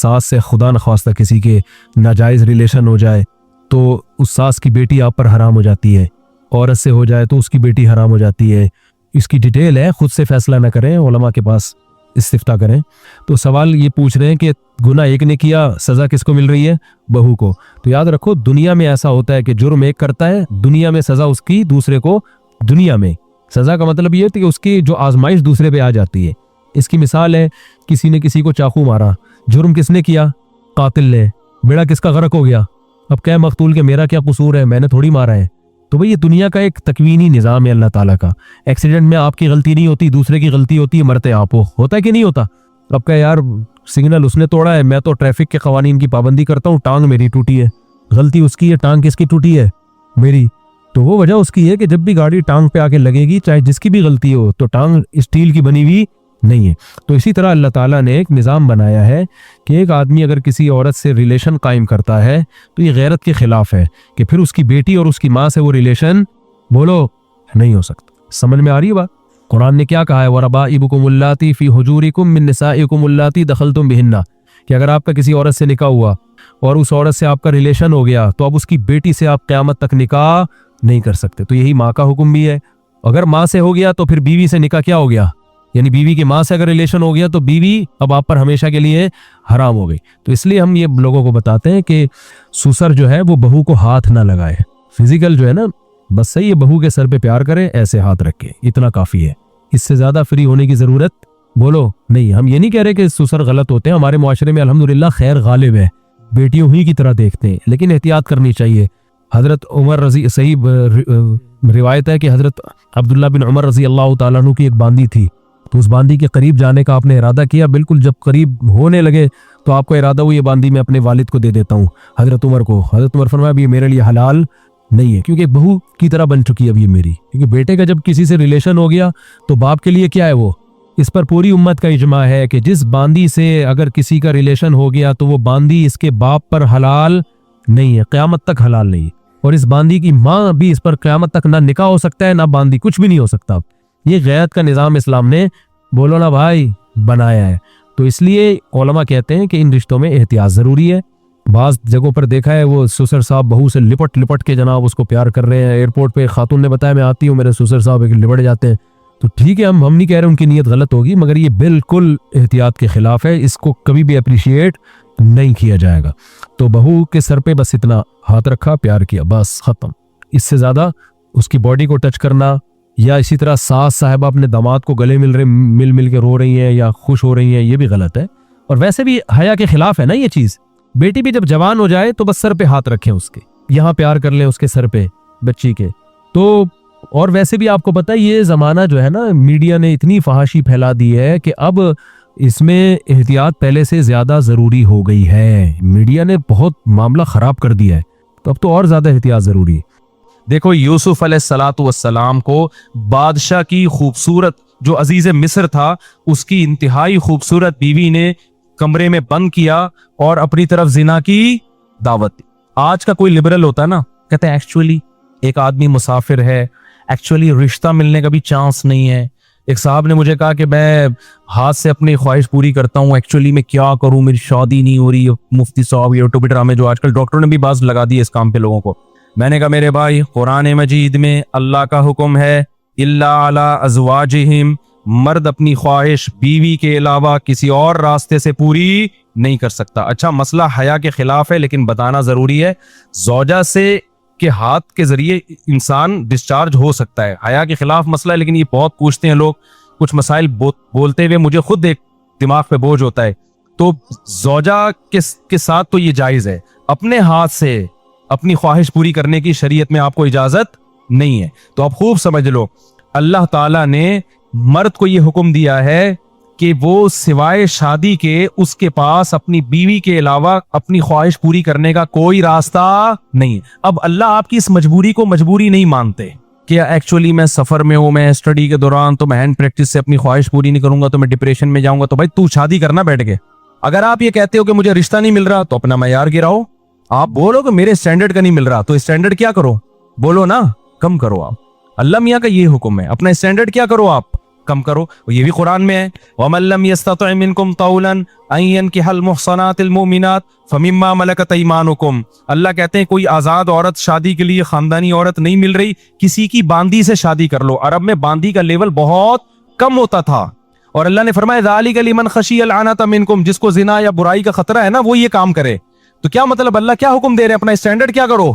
सास से खुदा नख्वास्ता किसी के नाजायज़ रिलेशन हो जाए तो उस सास की बेटी आप पर हराम हो जाती है, औरत से हो जाए तो उसकी बेटी हराम हो जाती है। इसकी डिटेल है, खुद से फैसला ना करें, उलमा के पास इस्तिफ्ता करें। तो सवाल ये पूछ रहे हैं कि गुनाह एक ने किया, सज़ा किसको मिल रही है? बहू को। तो याद रखो, दुनिया में ऐसा होता है कि जुर्म एक करता है, दुनिया में सज़ा उसकी दूसरे को, दुनिया में सज़ा का मतलब ये है कि उसकी जो आजमाइश दूसरे पे आ जाती है। इसकी मिसाल है, किसी ने किसी को चाकू मारा, जुर्म किसने किया? कातिल ने। बेड़ा किसका गर्क हो गया? अब क्या मकतूल के मेरा क्या कसूर है, मैंने थोड़ी मारा है। तो भाई ये दुनिया का एक तकवीनी निज़ाम है अल्लाह ताला का। एक्सीडेंट में आपकी गलती नहीं होती, दूसरे की गलती होती है, मरते आप हो। होता है कि नहीं होता? अब क्या यार, सिग्नल उसने तोड़ा है, मैं तो ट्रैफिक के कवानीन की पाबंदी करता हूँ, टांग मेरी टूटी है। गलती उसकी है, टांग किसकी टूटी है? मेरी। तो वो वजह उसकी है कि जब भी गाड़ी टांग पे आके लगेगी, चाहे जिसकी भी गलती हो, तो टांग स्टील की बनी हुई नहीं है। तो इसी तरह अल्लाह ताला ने एक निज़ाम बनाया है कि एक आदमी अगर किसी औरत से रिलेशन कायम करता है तो ये गैरत के खिलाफ है कि फिर उसकी बेटी और उसकी माँ से वो रिलेशन बोलो नहीं हो सकता। समझ में आ रही है बात? कुरान ने क्या कहा है? वरबाइबुकुम उल्लाती फी हुजूरिकुम मिन निसाइकुम उल्लाती दखलतुम बिहिन्ना, कि अगर आपका किसी औरत से निकाह हुआ और उस औरत से आपका रिलेशन हो गया तो अब उसकी बेटी से आप क़यामत तक निकाह नहीं कर सकते। तो यही माँ का हुक्म भी है। अगर माँ से हो गया तो फिर बीवी से निकाह क्या हो गया? यानी बीवी की माँ से अगर रिलेशन हो गया तो बीवी अब आप पर हमेशा के लिए हराम हो गई। तो इसलिए हम ये लोगों को बताते हैं कि ससुर जो है वो बहू को हाथ ना लगाए। फिजिकल जो है ना, बस सही है, बहू के सर पे प्यार करे, ऐसे हाथ रखे, इतना काफ़ी है। इससे ज़्यादा फ्री होने की ज़रूरत बोलो नहीं। हम ये नहीं कह रहे कि ससुर गलत होते हैं, हमारे मुआशरे में अल्हम्दुलिल्लाह खैर गालिब है, बेटियों ही की तरह देखते हैं, लेकिन एहतियात करनी चाहिए। हज़रत उमर रज़ी, सही रिवायत है कि हज़रत अब्दुल्ला बिन उमर रज़ी अल्लाह ताला अन्हु की एक बांदी थी, तो उस बांदी के करीब जाने का आपने इरादा किया। बिल्कुल जब करीब होने लगे तो आपको इरादा हुआ ये बांदी मैं अपने वालिद को दे देता हूँ, हज़रत उमर को। हज़रत उमर फरमाया ये मेरे लिए हलाल नहीं है, क्योंकि बहू की तरह बन चुकी है अब ये मेरी। क्योंकि बेटे का जब किसी से रिलेशन हो गया तो बाप के लिए क्या है वो? इस पर पूरी उम्मत का इजमा है कि जिस बांदी से अगर किसी का रिलेशन हो गया तो वो बांदी इसके बाप पर हलाल नहीं है, क़यामत तक हलाल नहीं। और इस बांदी की माँ भी इस पर क़यामत तक ना निकाह हो सकता है ना बांदी, कुछ भी नहीं हो सकता। ये गैरत का निज़ाम इस्लाम ने, बोलो ना भाई, बनाया है। तो इसलिए उलमा कहते हैं कि इन रिश्तों में एहतियात ज़रूरी है। बाज़ जगहों पर देखा है वो ससुर साहब बहू से लिपट लिपट के जनाब उसको प्यार कर रहे हैं। एयरपोर्ट पे खातून ने बताया मैं आती हूँ, मेरे ससुर साहब एक लिपट जाते हैं। तो ठीक है, हम नहीं कह रहे उनकी नीयत गलत होगी, मगर ये बिल्कुल एहतियात के खिलाफ है, इसको कभी भी अप्रिशिएट नहीं किया जाएगा। तो बहू के सर पे बस इतना हाथ रखा, प्यार किया, बस ख़त्म। इससे ज़्यादा उसकी बॉडी को टच करना, या इसी तरह सास साहिबा अपने दामाद को गले मिल के रो रही हैं या खुश हो रही हैं, ये भी गलत है। और वैसे भी हया के खिलाफ है ना ये चीज़। बेटी भी जब जवान हो जाए तो बस सर पे हाथ रखें उसके, यहाँ प्यार कर लें उसके सर पे बच्ची के। तो और वैसे भी आपको पता है ये ज़माना जो है ना, मीडिया ने इतनी फहाशी फैला दी है कि अब इसमें एहतियात पहले से ज़्यादा ज़रूरी हो गई है। मीडिया ने बहुत मामला ख़राब कर दिया है, तो अब तो और ज़्यादा एहतियात ज़रूरी है। देखो, यूसुफ अलैहिस्सलातु वस्सलाम को बादशाह की खूबसूरत जो अजीज मिस्र था उसकी इंतहाई खूबसूरत बीवी ने कमरे में बंद किया और अपनी तरफ जिना की दावत दी। आज का कोई लिबरल होता ना, कहते हैं एक्चुअली एक आदमी मुसाफिर है, एक्चुअली रिश्ता मिलने का भी चांस नहीं है। एक साहब ने मुझे कहा कि मैं हाथ से अपनी ख्वाहिश पूरी करता हूँ, एक्चुअली मैं क्या करूँ, मेरी शादी नहीं हो रही। मुफ्ती साहब ये टोपी ड्रामे जो आजकल डॉक्टरों ने भी बाज लगा दी है इस काम पे लोगों को। मैंने कहा मेरे भाई, कुरान मजीद में अल्लाह का हुक्म है इल्ला अला अज़वाजिहिम, मर्द अपनी ख्वाहिश बीवी के अलावा किसी और रास्ते से पूरी नहीं कर सकता। अच्छा, मसला हया के खिलाफ है, लेकिन बताना जरूरी है, ज़ौजा से के हाथ के जरिए इंसान डिस्चार्ज हो सकता है। हया के खिलाफ मसला है, लेकिन ये बहुत पूछते हैं लोग, कुछ मसाइल बोलते हुए मुझे खुद एक दिमाग पे बोझ होता है। तो ज़ौजा के साथ तो ये जायज़ है, अपने हाथ से अपनी ख्वाहिश पूरी करने की शरीयत में आपको इजाजत नहीं है। तो आप खूब समझ लो, अल्लाह ताला ने मर्द को ये हुक्म दिया है कि वो सिवाय शादी के उसके पास अपनी बीवी के अलावा अपनी ख्वाहिश पूरी करने का कोई रास्ता नहीं है। अब अल्लाह आपकी इस मजबूरी को मजबूरी नहीं मानते कि एक्चुअली मैं सफर में हूं, मैं स्टडी के दौरान, तो मैं हैंड प्रैक्टिस से अपनी ख्वाहिश पूरी नहीं करूंगा तो मैं डिप्रेशन में जाऊंगा। तो भाई तू शादी करना बैठ के। अगर आप ये कहते हो कि मुझे रिश्ता नहीं मिल रहा तो अपना मयार गिराओ। आप बोलो कि मेरे स्टैंडर्ड का नहीं मिल रहा, तो स्टैंडर्ड क्या करो, बोलो ना, कम करो। आप अल्लाह मियाँ का ये हुक्म है, अपना स्टैंडर्ड क्या करो, आप कम करो, ये भी कुरान में है। वमन लम यस्तति मिनकुम तौलन अन यनकिहल मुहसनातिल मुमिनात फमिम्मा मलकत ऐमानुकुम। अल्लाह कहते हैं कोई आजाद औरत शादी के लिए खानदानी औरत नहीं मिल रही, किसी की बांदी से शादी कर लो। अरब में बांदी का लेवल बहुत कम होता था, और अल्लाह ने फरमाया ज़ालिका लिमन खशियल अनत मिनकुम, जिसको जिना या बुराई का खतरा है ना वो ये काम करे। तो क्या मतलब, अल्लाह क्या हुक्म दे रहे हैं, अपना स्टैंडर्ड क्या करो,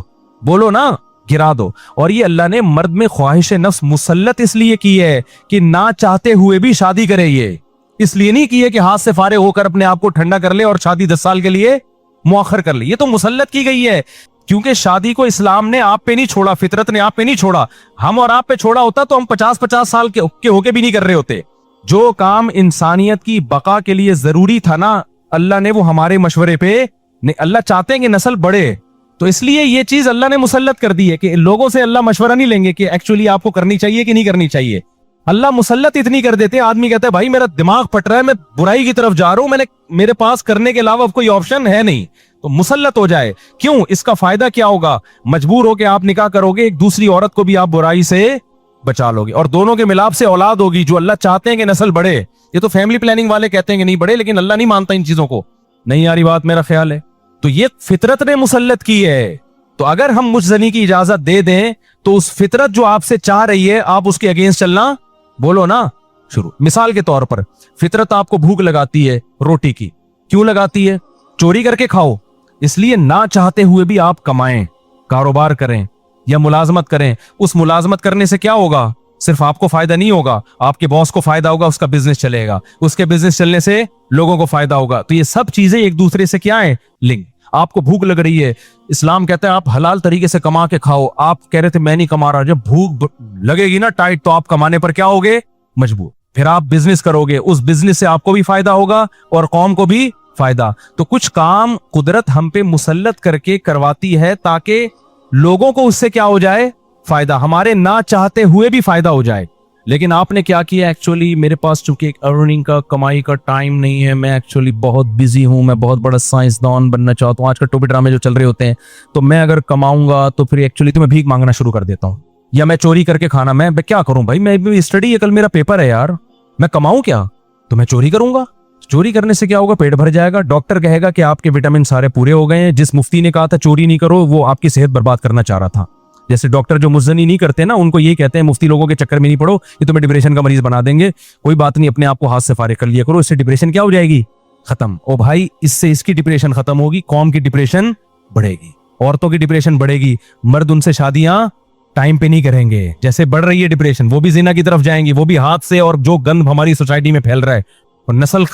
बोलो ना, गिरा दो। और ये अल्लाह ने मर्द में ख्वाहिश नफ्स मुसल्लत इसलिए की है कि ना चाहते हुए भी शादी करे, ये इसलिए नहीं की है कि हाथ से फारे होकर अपने आप को ठंडा कर ले और शादी 10 साल के लिए मुअख्खर कर ले। ये तो मुसल्लत की गई है, क्योंकि शादी को इस्लाम ने आप पे नहीं छोड़ा, फितरत ने आप पे नहीं छोड़ा। हम और आप पे छोड़ा होता तो हम 50-50 साल के होके भी नहीं कर रहे होते। जो काम इंसानियत की बका के लिए जरूरी था ना, अल्लाह ने वो हमारे मशवरे पे, अल्लाह चाहते हैं कि नस्ल बढ़े, तो इसलिए ये चीज अल्लाह ने मुसल्लत कर दी है कि लोगों से अल्लाह मशवरा नहीं लेंगे कि एक्चुअली आपको करनी चाहिए कि नहीं करनी चाहिए। अल्लाह मुसल्लत इतनी कर देते हैं, आदमी कहता है भाई मेरा दिमाग फट रहा है, मैं बुराई की तरफ जा रहा हूं, मेरे पास करने के अलावा कोई ऑप्शन है नहीं, तो मुसल्लत हो जाए। क्यों, इसका फायदा क्या होगा, मजबूर होकर आप निकाह करोगे, एक दूसरी औरत को भी आप बुराई से बचा लोगे, और दोनों के मिलाप से औलाद होगी जो अल्लाह चाहते हैं कि नस्ल बढ़े। ये तो फैमिली प्लानिंग वाले कहते हैं कि नहीं बढ़े, लेकिन अल्लाह नहीं मानता इन चीजों को। नहीं आ रही बात, मेरा ख्याल है। तो ये फितरत ने मुसल्लत की है। तो अगर हम मुजजनी की इजाजत दे दें तो उस फितरत जो आपसे चाह रही है आप उसके अगेंस्ट चलना, बोलो ना, शुरू। मिसाल के तौर पर फितरत आपको भूख लगाती है रोटी की, क्यों लगाती है, चोरी करके खाओ, इसलिए ना चाहते हुए भी आप कमाएं, कारोबार करें या मुलाजमत करें। उस मुलाजमत करने से क्या होगा, सिर्फ आपको फायदा नहीं होगा, आपके बॉस को फायदा होगा, उसका बिजनेस चलेगा, उसके बिजनेस चलने से लोगों को फायदा होगा। तो ये सब चीजें एक दूसरे से क्या है, लिंक। आपको भूख लग रही है, इस्लाम कहता है आप हलाल तरीके से कमा के खाओ। आप कह रहे थे मैं नहीं कमा रहा, जब भूख लगेगी ना टाइट, तो आप कमाने पर क्या होगे, मजबूर। फिर आप बिजनेस करोगे, उस बिजनेस से आपको भी फायदा होगा और कौम को भी फायदा। तो कुछ काम कुदरत हम पे मुसल्लत करके करवाती है ताकि लोगों को उससे क्या हो जाए, फायदा, हमारे ना चाहते हुए भी फायदा हो जाए। लेकिन आपने क्या किया, एक्चुअली मेरे पास चूंकि एक अर्निंग का, कमाई का टाइम नहीं है, मैं एक्चुअली बहुत बिजी हूं, मैं बहुत बड़ा साइंसदान बनना चाहता हूं, आजकल टोपी ड्रामे जो चल रहे होते हैं, तो मैं अगर कमाऊंगा तो फिर एक्चुअली तो मैं भीख मांगना शुरू कर देता हूं, या मैं चोरी करके खाना, मैं क्या करूं भाई, मैं भी स्टडी है, कल मेरा पेपर है यार, मैं कमाऊं क्या, तो मैं चोरी करूंगा। चोरी करने से क्या होगा, पेट भर जाएगा, डॉक्टर कहेगा कि आपके विटामिन सारे पूरे हो गए हैं, जिस मुफ्ती ने कहा था चोरी नहीं करो वो आपकी सेहत बर्बाद करना चाह रहा था। जैसे डॉक्टर जो मुज़्ज़नी नहीं करते ना, उनको ये कहते हैं मुफ्ती लोगों के चक्कर में नहीं पड़ो, ये तुम्हें डिप्रेशन का मरीज बना देंगे, कोई बात नहीं, अपने आप को हाथ से फारिग कर लिया करो, इससे डिप्रेशन क्या हो जाएगी, खत्म। ओ भाई, इससे इसकी डिप्रेशन खत्म होगी, कौम की डिप्रेशन बढ़ेगी, औरतों की डिप्रेशन बढ़ेगी, मर्द उनसे शादियां टाइम पे नहीं करेंगे, जैसे बढ़ रही है डिप्रेशन, वो भी जिना की तरफ जाएंगी, वो भी हाथ से, और जो गंद हमारी सोसाइटी में फैल रहा है, और नस्ल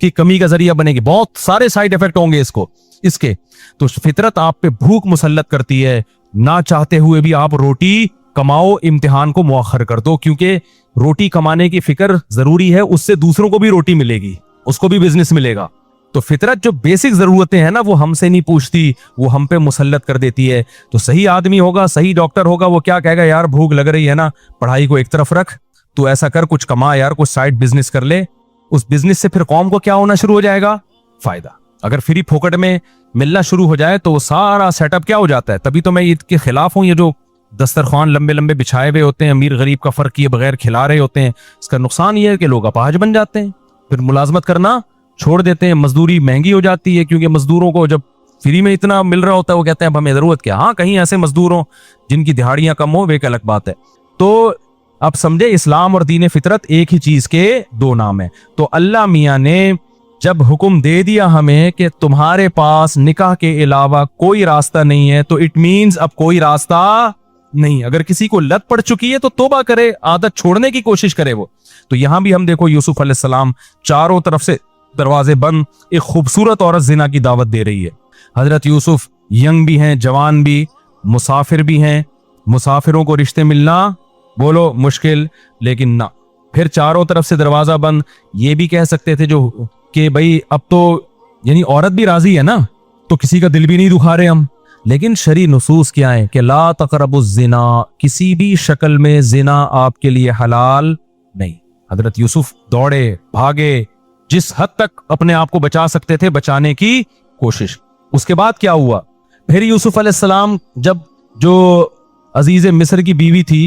की कमी का जरिया बनेगी, बहुत सारे साइड इफेक्ट होंगे इसके। तो फितरत आप पे भूख मुसल्लत करती है, ना चाहते हुए भी आप रोटी कमाओ, इम्तिहान को मुअख्खर कर दो, क्योंकि रोटी कमाने की फिक्र जरूरी है, उससे दूसरों को भी रोटी मिलेगी, उसको भी बिजनेस मिलेगा। तो फितरत जो बेसिक जरूरतें हैं ना, वो हमसे नहीं पूछती, वो हम पे मुसल्लत कर देती है। तो सही आदमी होगा, सही डॉक्टर होगा, वो क्या कहेगा, यार भूख लग रही है ना, पढ़ाई को एक तरफ रख, तू ऐसा कर, कुछ कमा यार, कुछ साइड बिजनेस कर ले, उस बिजनेस से फिर कौम को क्या होना शुरू हो जाएगा, फायदा। अगर फ्री फोकट में मिलना शुरू हो जाए तो वो सारा सेटअप क्या हो जाता है। तभी तो मैं ईद के खिलाफ हूं, ये जो दस्तरखान लंबे लंबे बिछाए हुए होते हैं, अमीर गरीब का फर्क किए बगैर खिला रहे होते हैं, इसका नुकसान ये है कि लोग अपाहज बन जाते हैं, फिर मुलाजमत करना छोड़ देते हैं, मजदूरी महंगी हो जाती है, क्योंकि मजदूरों को जब फ्री में इतना मिल रहा होता है वो कहते हैं अब हमें जरूरत क्या। हाँ, कहीं ऐसे मजदूर हों जिनकी दिहाड़ियां कम हो, वे एक अलग बात है। तो अब समझे, इस्लाम और दीन फितरत एक ही चीज के दो नाम है। तो अल्लाह मियाँ ने जब हुक्म दे दिया हमें कि तुम्हारे पास निकाह के अलावा कोई रास्ता नहीं है, तो इट मींस अब कोई रास्ता नहीं। अगर किसी को लत पड़ चुकी है तो तौबा करे, आदत छोड़ने की कोशिश करे वो। तो यहां भी हम देखो, यूसुफ अलैहिस्सलाम चारों तरफ से दरवाजे बंद, एक खूबसूरत औरत जिना की दावत दे रही है। हजरत यूसुफ यंग भी हैं, जवान भी, मुसाफिर भी हैं, मुसाफिरों को रिश्ते मिलना बोलो मुश्किल, लेकिन ना, फिर चारों तरफ से दरवाजा बंद। ये भी कह सकते थे जो कि भाई अब तो यानी औरत भी राजी है ना, तो किसी का दिल भी नहीं दुखा रहे हम, लेकिन शरी नुसूस क्या है कि ला तक़रबुज़ ज़िना, किसी भी शक्ल में जिना आपके लिए हलाल नहीं। हजरत यूसुफ दौड़े भागे, जिस हद तक अपने आप को बचा सकते थे बचाने की कोशिश। उसके बाद क्या हुआ, फिर यूसुफ अलैहिस्सलाम जब जो अजीज मिस्र की बीवी थी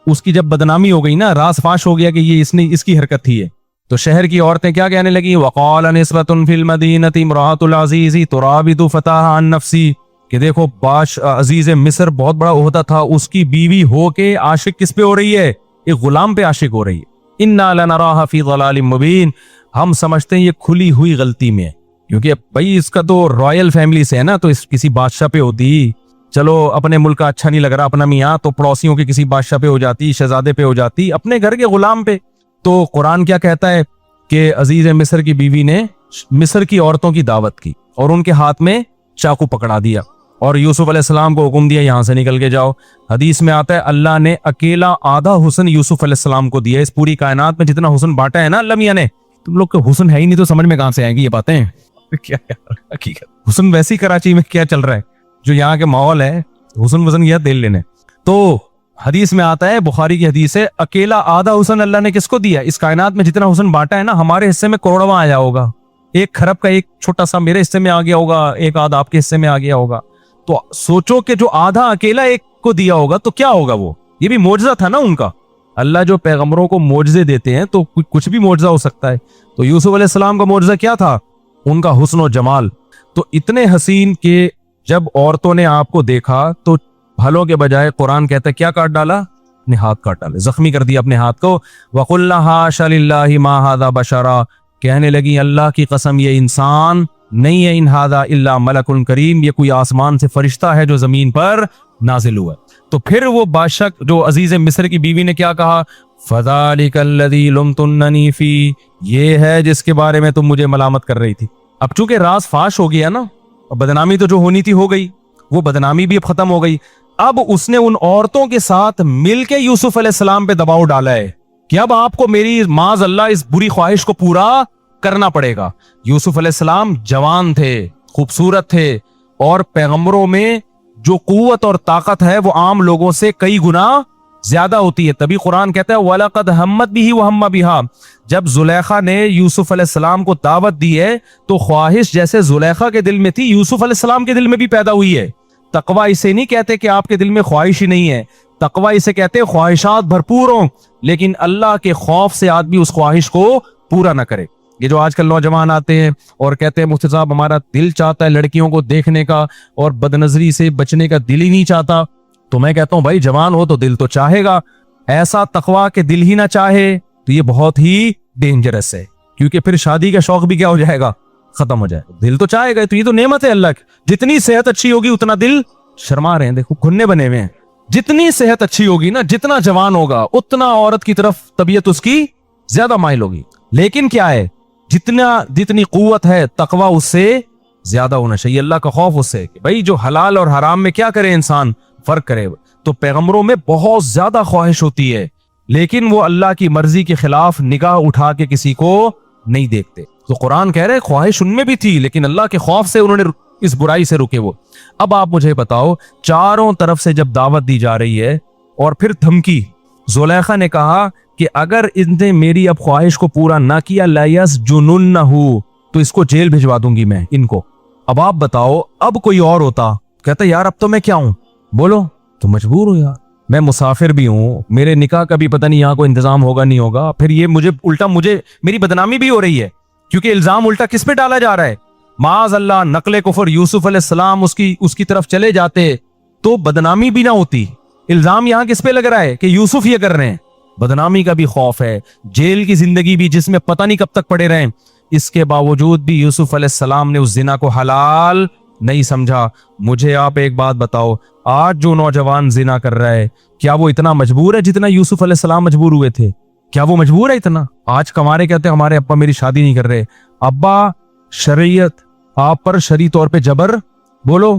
उसकी जब बदनामी हो गई ना, राज फाश हो गया कि ये इसकी हरकत थी है, तो शहर की औरतें क्या कहने लगी, वक़ाल निस्बतुन फिल मदीनति इम्राअतुल अज़ीज़ तुराबिदु फताहा अन नफ्सी, कि देखो बाश अजीज मिस्र बहुत बड़ा ओहदा था, उसकी बीवी हो के आशिक किस पे हो रही है, एक गुलाम पे आशिक हो रही है। इन्ना लनराहा फी ज़लालिम मुबीन, हम समझते हैं ये खुली हुई गलती में है, क्योंकि भाई इसका तो रॉयल फैमिली से है ना, तो इस किसी बादशाह पे होती, चलो अपने मुल्क का अच्छा नहीं लग रहा अपना मियाँ, तो पड़ोसियों के किसी बादशाह पे हो जाती, शहजादे पे हो जाती, अपने घर के गुलाम पे। तो कुरान क्या कहता है कि अजीज मिस्र की बीवी ने मिस्र की औरतों की दावत की और उनके हाथ में चाकू पकड़ा दिया और यूसुफ अलैहिस्सलाम को हुक्म दिया यहां से निकल के जाओ। हदीस में आता है अल्लाह ने अकेला आधा हुस्न यूसुफ अलैहिस्सलाम को दिया। इस पूरी कायनात में जितना हुस्न बांटा है ना अल्लाह मियां ने, तुम लोग को हुस्न है ही नहीं तो समझ में कहां से आएंगी ये बातें। क्या यार हकीकत, हुस्न वैसी कराची में क्या चल रहा है, जो यहाँ के माहौल है, हुस्न वसन यह दिल लेने। तो हदीस में आता है, बुखारी की हदीस है, अकेला आधा हुस्न अल्लाह ने किसको दिया, इस कायनात में जितना हुस्न बांटा है ना, हमारे हिस्से में करोड़वा आया होगा, एक खरब का एक छोटा सा मेरे हिस्से में आ गया होगा, एक आधा आपके हिस्से में आ गया होगा। तो सोचो कि जो आधा अकेला एक को दिया होगा तो क्या होगा, वो ये भी मोजज़ा था ना उनका। अल्लाह जो पैगंबरों को मोजज़े देते हैं तो कुछ भी मोजज़ा हो सकता है। तो यूसुफ अलैहिस्सलाम का मोजज़ा क्या था, उनका हुस्न और जमाल। तो इतने हसीन के जब औरतों ने आपको देखा तो भलों के बजाय कुरान कहता है क्या काट डाला, अपने हाथ काट डाले, जख्मी कर दिया अपने हाथ को। वकुल्ना हाशा लिल्लाहि मा हादा बशरा, कहने लगी अल्लाह की कसम ये इंसान नहीं है, इन हादा इल्ला मलकुन करीम, ये कोई आसमान से फरिश्ता है जो जमीन पर नाजिल हुआ। तो फिर वो बादशाह जो अजीज मिस्र की बीवी ने क्या कहा, फज़ालिकल्लज़ी लुमतुन्ननी फी, ये है जिसके बारे में तुम मुझे मलामत कर रही थी। अब चूंकि राज फाश हो गया ना, बदनामी तो जो होनी थी हो गई, वो बदनामी भी अब खत्म हो गई। अब उसने उन औरतों के साथ मिलके यूसुफ अलैहिस्सलाम पे दबाव डाला है कि अब आपको मेरी माज अल्लाह इस बुरी ख्वाहिश को पूरा करना पड़ेगा। यूसुफ अलैहिस्सलाम जवान थे, खूबसूरत थे, और पैगंबरों में जो कुव्वत और ताकत है वो आम लोगों से कई गुना ज्यादा होती है। तभी कुरान कहता है वलक़द हम्मत बिही व हम्मा बिहा, जब जुलेखा ने यूसुफ अलैहिस्सलाम को दावत दी है तो ख्वाहिश जैसे जुलेखा के दिल में थी यूसुफ अलैहिस्सलाम के दिल में भी पैदा हुई है। तकवा इसे नहीं कहते कि आपके दिल में ख्वाहिश ही नहीं है, तकवा इसे कहते हैं ख्वाहिशात भरपूर हों लेकिन अल्लाह के खौफ से आदमी उस ख्वाहिश को पूरा ना करे। ये जो आजकल नौजवान आते हैं और कहते हैं मुफ्ती साहब हमारा दिल चाहता है लड़कियों को देखने का और बदनजरी से बचने का दिल ही नहीं चाहता, तो मैं कहता हूं भाई जवान हो तो दिल तो चाहेगा, ऐसा तकवा के दिल ही ना चाहे तो ये बहुत ही डेंजरस है, क्योंकि फिर शादी का शौक भी क्या हो जाएगा, खत्म हो जाएगा। दिल तो चाहेगा, तो ये तो नेमत है अल्लाह की। जितनी सेहत अच्छी होगी उतना दिल शर्मा रहे हैं, देखो घुन्ने बने हुए हैं। जितनी सेहत अच्छी होगी ना, जितना जवान होगा उतना औरत की तरफ तबीयत उसकी ज्यादा माइल होगी। लेकिन क्या है, जितनी कुव्वत है तकवा उससे ज्यादा होना चाहिए, अल्लाह का खौफ उससे, कि भाई जो हलाल और हराम में क्या करे इंसान, फर्क करे। तो पैगंबरों में बहुत ज्यादा ख्वाहिश होती है लेकिन वो अल्लाह की मर्जी के खिलाफ निगाह उठा के किसी को नहीं देखते। तो कुरान कह रहे ख्वाहिश उनमें भी थी लेकिन अल्लाह के खौफ से उन्होंने इस बुराई से रुके वो। अब आप मुझे बताओ, चारों तरफ से जब दावत दी जा रही है और फिर धमकी, जुलेखा ने कहा कि अगर इनने मेरी अब ख्वाहिश को पूरा ना किया लायस जुनुन्नहु, तो इसको जेल भिजवा दूंगी मैं इनको। अब आप बताओ, अब कोई और होता, कहता यार अब तो मैं क्या हूं, बोलो तो मजबूर हूं यार, मैं मुसाफिर भी हूं, मेरे निकाह का भी पता नहीं यहाँ को इंतजाम होगा नहीं होगा, फिर ये मुझे मेरी बदनामी भी हो रही है क्योंकि इल्जाम उल्टा किस पे डाला जा रहा है। माज अल्लाह नकले कुफर यूसुफ अलैहिस्सलाम उसकी तरफ चले जाते तो बदनामी भी ना होती। इल्जाम यहाँ किस पे लग रहा है कि यूसुफ ये कर रहे हैं, बदनामी का भी खौफ है, जेल की जिंदगी भी जिसमें पता नहीं कब तक पड़े रहे। इसके बावजूद भी यूसुफ अलैहिस्सलाम ने उस जिना को हलाल नहीं समझा। मुझे आप एक बात बताओ, आज जो नौजवान जिना कर रहा है क्या वो इतना मजबूर है जितना यूसुफ अलैहिस्सलाम मजबूर हुए थे? क्या वो मजबूर है इतना? आज कमारे कहते हैं हमारे अब्बा मेरी शादी नहीं कर रहे, अब्बा शरीयत आप पर शरी तौर पे जबर, बोलो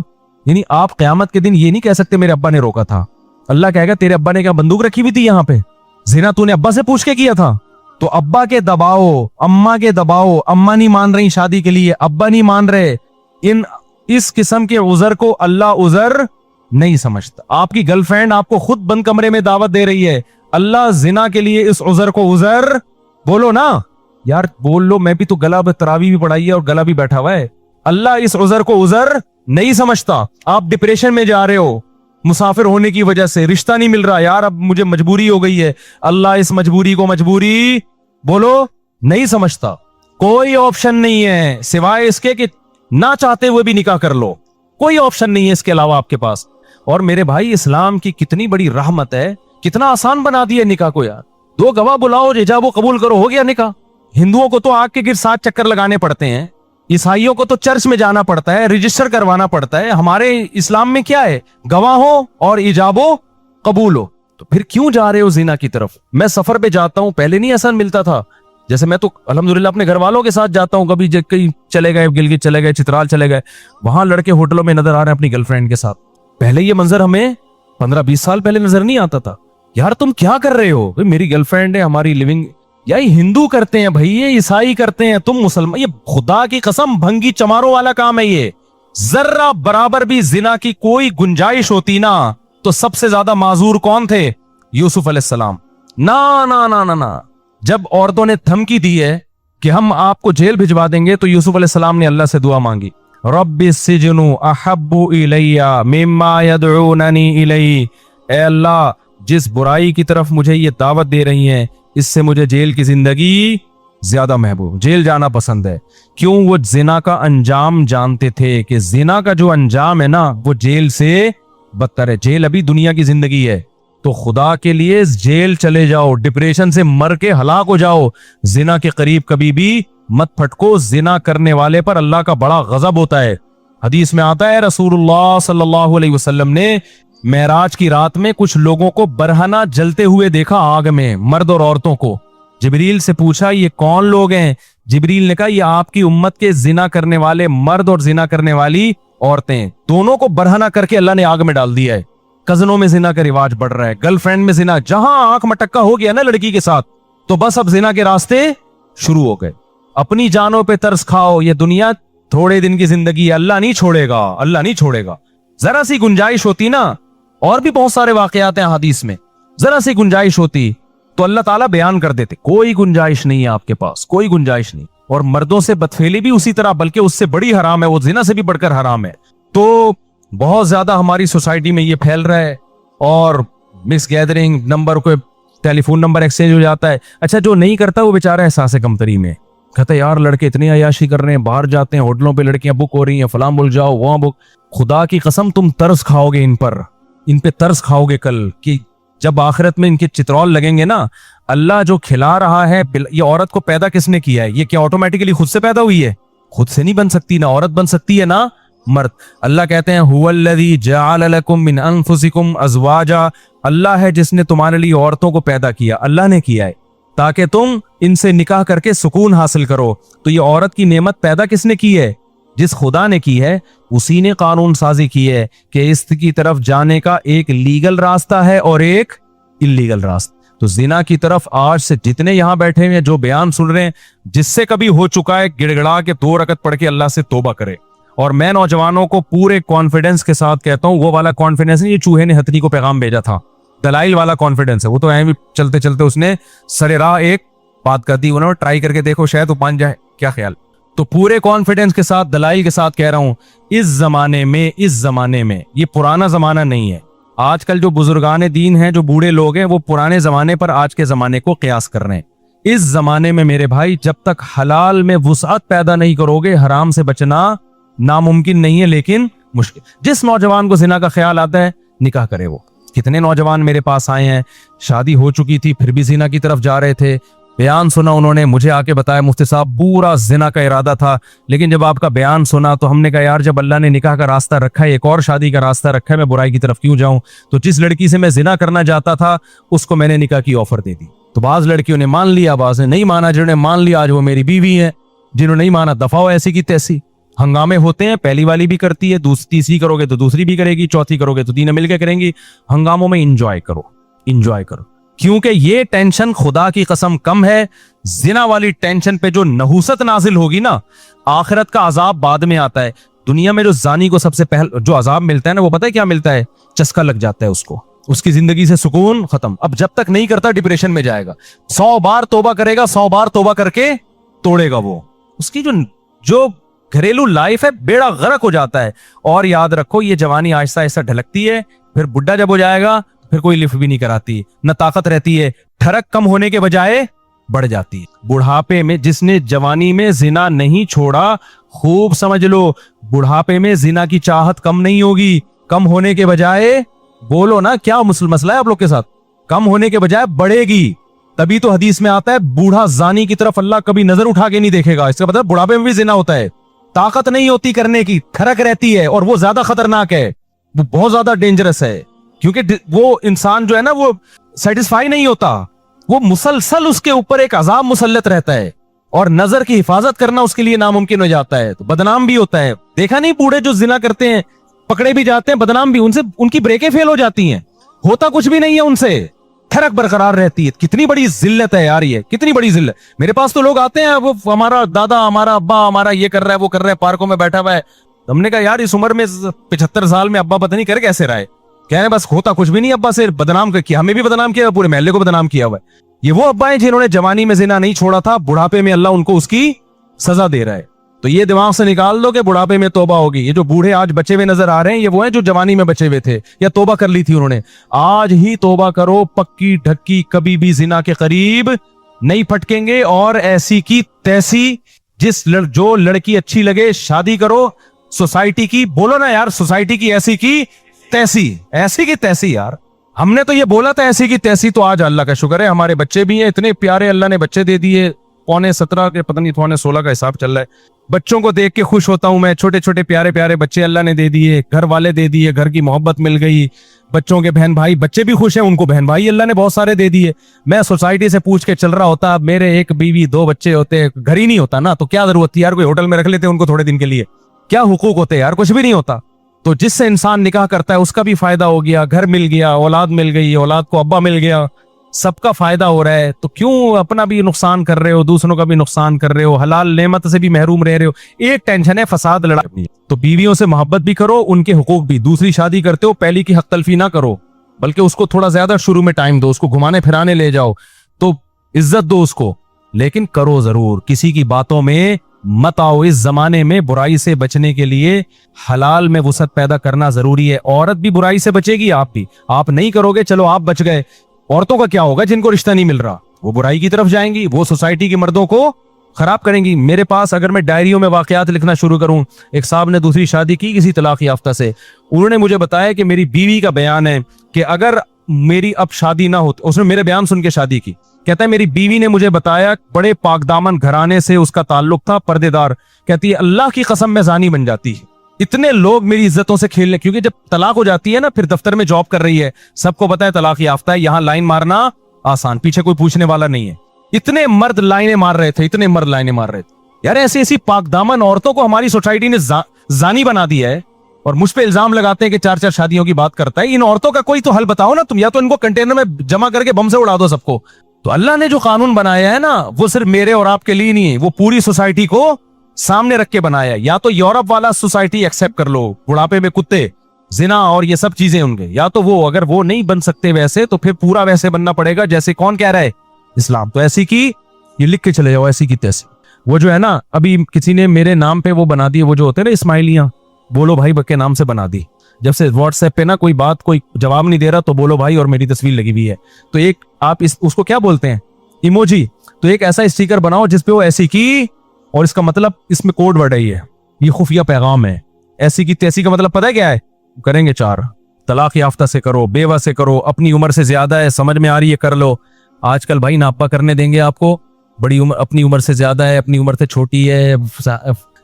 यानी आप क़यामत के दिन ये नहीं कह सकते मेरे अब्बा ने रोका था। अल्लाह कहेगा तेरे अब्बा ने क्या बंदूक रखी हुई थी यहाँ पे, जिना तूने अब्बा से पूछ के किया था? तो अब्बा के दबाओ, अम्मा के दबाओ, अम्मा नहीं मान रही शादी के लिए, अब्बा नहीं मान रहे, इस किस्म के उज़र को अल्लाह उज़र नहीं समझता। आपकी गर्लफ्रेंड आपको खुद बंद कमरे में दावत दे रही है, अल्लाह जिना के लिए इस उज़र को उज़र बोलो ना यार, बोल लो, मैं भी तो गला तरावी भी पढ़ाई है और गला भी बैठा हुआ है। अल्लाह इस उज़र को उज़र नहीं समझता। आप डिप्रेशन में जा रहे हो, मुसाफिर होने की वजह से रिश्ता नहीं मिल रहा, यार अब मुझे मजबूरी हो गई है। अल्लाह इस मजबूरी को मजबूरी बोलो नहीं समझता। कोई ऑप्शन नहीं है सिवाय इसके कि ना चाहते हुए भी निकाह कर लो, कोई ऑप्शन नहीं है इसके अलावा आपके पास। और मेरे भाई इस्लाम की कितनी बड़ी रहमत है, कितना आसान बना दिया निकाह को यार। 2 गवाह बुलाओ, इजाबो कबूल करो, हो गया निकाह। हिंदुओं को तो आग के गिर 7 चक्कर लगाने पड़ते हैं, ईसाइयों को तो चर्च में जाना पड़ता है, रजिस्टर करवाना पड़ता है। हमारे इस्लाम में क्या है, गवाह हो और इजाबो कबूल हो। तो फिर क्यों जा रहे हो जिना की तरफ? मैं सफर पे जाता हूं, पहले नहीं आसान मिलता था। जैसे मैं तो अल्हम्दुलिल्लाह अपने घर वालों के साथ जाता हूं, कभी कहीं चले गए, गिलगित चले गए, चित्राल चले गए, वहां लड़के होटलों में नजर आ रहे हैं अपनी गर्लफ्रेंड के साथ। पहले ये मंजर हमें 15-20 साल पहले नजर नहीं आता था। यार तुम क्या कर रहे हो? भाई मेरी गर्लफ्रेंड है, हमारी लिविंग। या ये हिंदू करते हैं भाई, ये ईसाई करते हैं, तुम मुसलमान। ये खुदा की कसम भंगी चमारों वाला काम है ये। जर्रा बराबर भी जिना की कोई गुंजाइश होती ना तो सबसे ज्यादा माजूर कौन थे? यूसुफ अलैहिस्सलाम। ना ना ना ना ना, जब औरतों ने धमकी दी है कि हम आपको जेल भिजवा देंगे, तो यूसुफ अलैहिस्सलाम ने अल्लाह से दुआ मांगी, रब्बिस सिजनु अहब्बु इलैया मिम्मा यदऊननी इलैहि। ए अल्लाह, जिस बुराई की तरफ मुझे ये दावत दे रही हैं, इससे मुझे जेल की जिंदगी ज्यादा महबूब, जेल जाना पसंद है। क्यों? वो जिना का अंजाम जानते थे कि जिना का जो अंजाम है ना, वो जेल से बदतर है। जेल अभी दुनिया की जिंदगी है, तो खुदा के लिए जेल चले जाओ, डिप्रेशन से मर के हलाक हो जाओ, जिना के करीब कभी भी मत फटको। जिना करने वाले पर अल्लाह का बड़ा गजब होता है। हदीस में आता है रसूलुल्लाह सल्लल्लाहु अलैहि वसल्लम ने मेराज की रात में कुछ लोगों को बरहना जलते हुए देखा आग में, मर्द और औरतों को। जिब्रील से पूछा ये कौन लोग हैं? जिब्रील ने कहा ये आपकी उम्मत के जिना करने वाले मर्द और जिना करने वाली औरतें, दोनों को बरहना करके अल्लाह ने आग में डाल दिया है। कजनों में जिना का रिवाज बढ़ रहा है, गर्लफ्रेंड में जिना, जहां आंख मटक्का हो गया ना लड़की के साथ, तो बस अब जिना के रास्ते शुरू हो गए। अपनी जानों पे तरस खाओ, ये दुनिया थोड़े दिन की जिंदगी है, अल्लाह नहीं छोड़ेगा, अल्लाह नहीं छोड़ेगा। जरा सी गुंजाइश होती ना, और भी बहुत सारे वाकयात हैं हदीस में, जरा सी गुंजाइश होती तो अल्लाह ताला बयान कर देते। कोई गुंजाइश नहीं है आपके पास, कोई गुंजाइश नहीं। और मर्दों से बदफेली भी उसी तरह, बल्कि उससे बड़ी हराम है, वो जिना से भी बढ़कर हराम है। तो बहुत ज्यादा हमारी सोसाइटी में ये फैल रहा है, और मिस गैदरिंग, नंबर को टेलीफोन नंबर एक्सचेंज हो जाता है। अच्छा, जो नहीं करता वो बेचारा एहसास कमतरी में कहता है यार लड़के इतनी अयाशी कर रहे हैं, बाहर जाते हैं, होटलों पे लड़कियां बुक हो रही हैं, फलां बुक जाओ, वहां बुक। खुदा की कसम तुम तरस खाओगे इन पे तरस खाओगे कल, कि जब आखिरत में इनके चित्रौल लगेंगे ना। अल्लाह जो खिला रहा है, ये औरत को पैदा किसने किया है? ये क्या ऑटोमेटिकली खुद से पैदा हुई है? खुद से नहीं बन सकती, ना औरत बन सकती है ना मर्द। अल्लाह कहते हैं हुवल्लज़ी जअल लकुम मिन अनफुसिकुम अज़वाजा। अल्लाह है जिसने तुम्हारे लिए औरतों को पैदा किया, अल्लाह ने किया है ताकि तुम इनसे निकाह करके सुकून हासिल करो। तो ये औरत की नेमत पैदा किसने की है? जिस खुदा ने की है, उसी ने कानून साजी की है कि इसकी तरफ जाने का एक लीगल रास्ता है और एक इल्लीगल रास्ता। तो जिना की तरफ आज से जितने यहां बैठे हुए हैं, जो बयान सुन रहे हैं, जिससे कभी हो चुका है, गिड़गिड़ा के 2 रकत पढ़ के अल्लाह से तौबा करे। और मैं नौजवानों को पूरे कॉन्फिडेंस के साथ कहता हूं, वो वाला कॉन्फिडेंस नहीं, ये चूहे ने हथनी को पैगाम भेजा था, दलाइल वाला कॉन्फिडेंस है। वो तो ऐ भी चलते चलते उसने सरे राह एक बात कर दी, उन्होंने ट्राई करके देखो शायद वो मान जाए, क्या ख्याल। तो पूरे कॉन्फिडेंस के साथ, दलाइल के साथ कह रहा हूं, इस जमाने में ये पुराना जमाना नहीं है। आजकल जो बुजुर्गान दीन हैं, जो बूढ़े लोग हैं, वो पुराने जमाने पर आज के जमाने को कयास कर रहे हैं। इस जमाने में मेरे भाई, जब तक हलाल में वुसअत पैदा नहीं करोगे, हराम से बचना नामुमकिन नहीं है, लेकिन मुश्किल। जिस नौजवान को जिना का ख्याल आता है, निकाह करे वो। कितने नौजवान मेरे पास आए हैं, शादी हो चुकी थी फिर भी जिना की तरफ जा रहे थे, बयान सुना उन्होंने, मुझे आके बताया मुफ्ती साहब पूरा जिना का इरादा था, लेकिन जब आपका बयान सुना तो हमने कहा यार जब अल्लाह ने निकाह का रास्ता रखा है, एक और शादी का रास्ता रखा है, मैं बुराई की तरफ क्यों जाऊं। तो जिस लड़की से मैं जिना करना चाहता था, उसको मैंने निकाह की ऑफर दे दी। तो बाज लड़कियों ने मान लिया, बाज ने नहीं माना। जिन्होंने मान लिया आज वो मेरी बीवी है, जिन्होंने नहीं माना दफा हो ऐसी की तैसी। हंगामे होते हैं, पहली वाली भी करती है, तीसरी करोगे तो दूसरी भी करेगी, चौथी करोगे तो 3 मिलकर करेंगी। हंगामों में इंजॉय करो, इंजॉय करो, क्योंकि ये टेंशन खुदा की कसम कम है। जिना वाली टेंशन पे जो नहूसत नाजिल होगी ना, आखिरत का अजाब बाद में आता है। दुनिया में जो जानी को सबसे पहले जो अजाब मिलता है ना, वो पता है क्या मिलता है? चस्का लग जाता है उसको, उसकी जिंदगी से सुकून खत्म। अब जब तक नहीं करता डिप्रेशन में जाएगा। 100 बार तौबा करेगा, 100 बार तौबा करके तोड़ेगा वो। उसकी जो घरेलू लाइफ है, बेड़ा गर्क हो जाता है। और याद रखो ये जवानी आहिस्ता आहिस्ता ढलकती है, फिर बुढ़ा जब हो जाएगा फिर कोई लिफ्ट भी नहीं कराती, न ताकत रहती है, ठरक कम होने के बजाय बढ़ जाती है। बुढ़ापे में जिसने जवानी में जिना नहीं छोड़ा, खूब समझ लो, बुढ़ापे में जिना की चाहत कम नहीं होगी, कम होने के बजाय, बोलो ना क्या मसला है आप लोग के साथ, कम होने के बजाय बढ़ेगी। तभी तो हदीस में आता है बूढ़ा जानी की तरफ अल्लाह कभी नजर उठा के नहीं देखेगा। इसका मतलब बुढ़ापे में भी जिना होता है, ताकत नहीं होती करने की, ठरक रहती है, और वो ज्यादा खतरनाक है, वो बहुत ज्यादा डेंजरस है, क्योंकि वो इंसान जो है ना वो सेटिस्फाई नहीं होता, वो मुसलसल उसके ऊपर एक अजाब मुसल्लत रहता है, और नजर की हिफाजत करना उसके लिए नामुमकिन हो जाता है, तो बदनाम भी होता है। देखा नहीं बूढ़े जो जिना करते हैं पकड़े भी जाते हैं, बदनाम भी, उनसे उनकी ब्रेकें फेल हो जाती हैं, होता कुछ भी नहीं है उनसे, ठरक बरकरार रहती है। कितनी बड़ी जिल्लत है यार, ये कितनी बड़ी जिल्लत। मेरे पास तो लोग आते हैं, वो हमारा दादा, हमारा अब्बा, हमारा ये कर रहा है, वो कर रहा है, पार्कों में बैठा हुआ है। हमने कहा यार इस उम्र में 75 साल में अब्बा पता नहीं कर कैसे रहा है, कह रहे बस होता कुछ भी नहीं, अब्बा से बदनाम किया, हमें भी बदनाम किया, पूरे महल्ले को बदनाम किया हुआ है। ये वो अब्बा है जिन्होंने जवानी में जिना नहीं छोड़ा था, बुढ़ापे में अल्लाह उनको उसकी सजा दे रहा है। तो ये दिमाग से निकाल दो कि बुढ़ापे में तौबा होगी। ये जो बूढ़े आज बचे हुए नजर आ रहे हैं, ये वो हैं जो जवानी में बचे हुए थे या तौबा कर ली थी उन्होंने। आज ही तौबा करो, पक्की ढक्की कभी भी जिना के करीब नहीं फटकेंगे, और ऐसी की तैसी जो लड़की अच्छी लगे शादी करो, सोसाइटी की, बोलो ना यार, सोसाइटी की ऐसी की तैसी, ऐसी की तैसी। यार हमने तो ये बोला था ऐसी की तैसी, तो आज अल्लाह का शुक्र है हमारे बच्चे भी हैं, इतने प्यारे अल्लाह ने बच्चे दे दिए, 17.25 के पता नहीं 16.25 का हिसाब चल रहा है। बच्चों को देख के खुश होता हूं मैं, छोटे छोटे प्यारे प्यारे बच्चे अल्लाह ने दे दिए, घर वाले दे दिए, घर की मोहब्बत मिल गई, बच्चों के बहन भाई, बच्चे भी खुश हैं, उनको बहन भाई अल्लाह ने बहुत सारे दे दिए। मैं सोसाइटी से पूछ के चल रहा होता, मेरे एक बीवी 2 बच्चे होते, घर ही नहीं होता ना, तो क्या जरूरत थी यार, कोई होटल में रख लेते उनको थोड़े दिन के लिए, क्या हुकूक होते यार, कुछ भी नहीं होता। तो जिससे इंसान निकाह करता है उसका भी फायदा हो गया, घर मिल गया, औलाद मिल गई, औलाद को अब्बा मिल गया, सबका फायदा हो रहा है। तो क्यों अपना भी नुकसान कर रहे हो, दूसरों का भी नुकसान कर रहे हो, हलाल नेमत से भी महरूम रह रहे हो। एक टेंशन है फसाद, लड़ाई। तो बीवियों से मोहब्बत भी करो, उनके हुकूक भी, दूसरी शादी करते हो पहली की हक तलफी ना करो, बल्कि उसको थोड़ा ज्यादा शुरू में टाइम दो, उसको घुमाने फिराने ले जाओ, तो इज्जत दो उसको, लेकिन करो जरूर, किसी की बातों में मत आओ। इस जमाने में बुराई से बचने के लिए हलाल में वुसअत पैदा करना जरूरी है। औरत भी बुराई से बचेगी, आप भी, आप नहीं करोगे चलो आप बच गए, औरतों का क्या होगा जिनको रिश्ता नहीं मिल रहा, वो बुराई की तरफ जाएंगी, वो सोसाइटी के मर्दों को खराब करेंगी। मेरे पास अगर मैं डायरियों में वाकयात लिखना शुरू करूं, एक साहब ने दूसरी शादी की किसी तलाक याफ्ता से, उन्होंने मुझे बताया कि मेरी बीवी का बयान है कि अगर मेरी अब शादी ना होती, उसने मेरे बयान सुन के शादी की, कहता है मेरी बीवी ने मुझे बताया बड़े पाकदामन घराने से उसका ताल्लुक था, पर्देदार, कहती है अल्लाह की कसम में जानी बन जाती है। इतने लोग मेरी इज्जतों से खेलने, क्योंकि जब तलाक हो जाती है ना, फिर दफ्तर में जॉब कर रही है, सबको पता है तलाक याफ्ता है, यहाँ लाइन मारना आसान, पीछे कोई पूछने वाला नहीं है। इतने मर्द लाइनें मार रहे थे, इतने मर्द लाइनें मार रहे थे यार। ऐसी ऐसी पाकदामन औरतों को हमारी सोसाइटी ने जानी बना दिया है, और मुझ पे इल्जाम लगाते हैं कि 4-4 शादियों की बात करता है। इन औरतों का कोई तो हल बताओ ना तुम, या तो इनको कंटेनर में जमा करके बम से उड़ा दो सबको। तो अल्लाह ने जो कानून बनाया है ना, वो सिर्फ मेरे और आपके लिए नहीं है, वो पूरी सोसाइटी को सामने रख के बनाया। या तो यूरोप वाला सोसाइटी एक्सेप्ट कर लो, बुढ़ापे में कुत्ते, जिना और ये सब चीजें उनके, या तो वो, अगर वो नहीं बन सकते वैसे, तो फिर पूरा वैसे बनना पड़ेगा जैसे कौन कह रहा है, इस्लाम। तो ऐसी की, ये लिख के चले जाओ, ऐसी की तैसी। वो जो है ना, अभी किसी ने मेरे नाम पे वो बना दिए, वो जो होते हैं ना इस्माइलियां, बोलो भाई के नाम से बना दी। जब से व्हाट्सएप पे ना कोई बात, कोई जवाब नहीं दे रहा, तो बोलो भाई और मेरी तस्वीर लगी हुई है, तो एक आप उसको क्या बोलते हैं, इमोजी, तो एक ऐसा स्टिकर बनाओ जिसपे वो ऐसी की, और इसका मतलब इसमें कोड वर्ड है, ये खुफिया पैगाम है। ऐसी की तैसी का मतलब पता है क्या है, करेंगे 4, तलाक याफ्ता से करो, बेवा से करो, अपनी उम्र से ज्यादा है, समझ में आ रही है कर लो। आजकल भाई नापा करने देंगे आपको, बड़ी उम्र, अपनी उम्र से ज्यादा है, अपनी उम्र से छोटी है,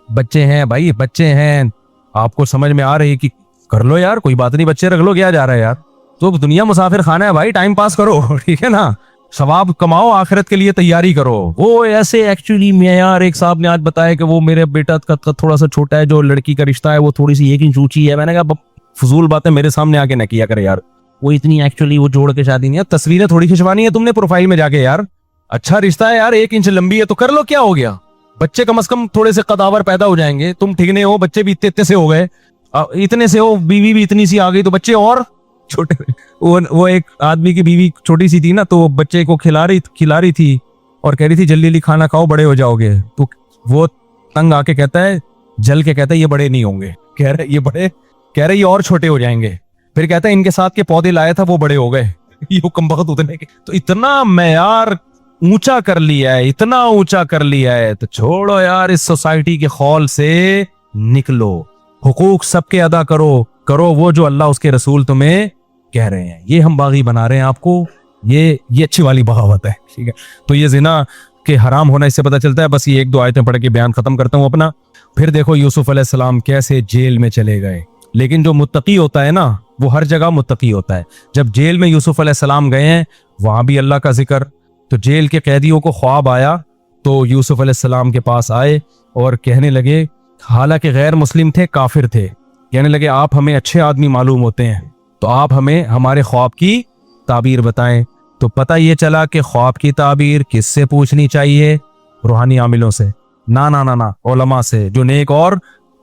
बच्चे हैं भाई, बच्चे हैं, आपको समझ में आ रही है कि कर लो यार, कोई बात नहीं, बच्चे रख लो, क्या जा रहा है यार। तो दुनिया मुसाफिर खाना है भाई, टाइम पास करो, ठीक है ना, सवाब कमाओ, आखिरत के लिए तैयारी करो। वो ऐसे एक्चुअली मैं यार, एक साहब ने आज बताया कि वो मेरे बेटा का थोड़ा सा छोटा है, जो लड़की का रिश्ता है वो थोड़ी सी 1 इंच ऊंची है। मैंने कहा फजूल बातें मेरे सामने आके न किया करे यार, वो इतनी एक्चुअली वो जोड़ के शादी नहीं है, तस्वीरें थोड़ी खिंचवानी है तुमने प्रोफाइल में जाके यार, अच्छा रिश्ता है यार, 1 इंच लंबी है तो कर लो, क्या हो गया, बच्चे कम से कम थोड़े से कदावर पैदा हो जाएंगे। तुम ठिकने हो, बच्चे भी इतने से हो गए, इतने से हो, बीवी भी इतनी सी आ गई, तो बच्चे और छोटे। वो एक आदमी की बीवी छोटी सी थी ना, तो बच्चे को खिला रही थी और कह रही थी जल्दी जल्दी खाना खाओ, बड़े हो जाओगे। तो वो तंग आके कहता है جل کے کہتا ہے یہ بڑے نہیں ہوں گے، کہہ رہے یہ بڑے، کہہ رہے یہ اور چھوٹے ہو جائیں گے. پھر کہتا ہے ان کے ساتھ کے پودے لائے تھا وہ بڑے ہو گئے. یہ حکم بخت اتنے کے، تو اتنا معیار اونچا کر لیا ہے، اتنا اونچا کر لیا ہے. تو چھوڑو یار اس سوسائٹی کے خول سے نکلو، حقوق سب کے ادا کرو وہ جو اللہ اس کے رسول تمہیں کہہ رہے ہیں. یہ ہم باغی بنا رہے ہیں آپ کو، یہ اچھی والی بغاوت ہے. ٹھیک ہے، تو یہ زنا کہ حرام ہونا اس سے پتہ چلتا ہے. بس یہ 1-2 آیتیں پڑھ کے بیان ختم کرتا ہوں اپنا. پھر دیکھو یوسف علیہ السلام کیسے جیل میں چلے گئے. لیکن جو متقی ہوتا ہے نا وہ ہر جگہ متقی ہوتا ہے. جب جیل میں یوسف علیہ السلام گئے ہیں وہاں بھی اللہ کا ذکر. تو جیل کے قیدیوں کو خواب آیا تو یوسف علیہ السلام کے پاس آئے اور کہنے لگے، حالانکہ غیر مسلم تھے، کافر تھے، کہنے لگے آپ ہمیں اچھے آدمی معلوم ہوتے ہیں تو آپ ہمیں ہمارے خواب کی تعبیر بتائیں. تو پتہ یہ چلا کہ خواب کی تعبیر کس سے پوچھنی چاہیے؟ روحانی عاملوں سے، نہ علماء سے جو نیک اور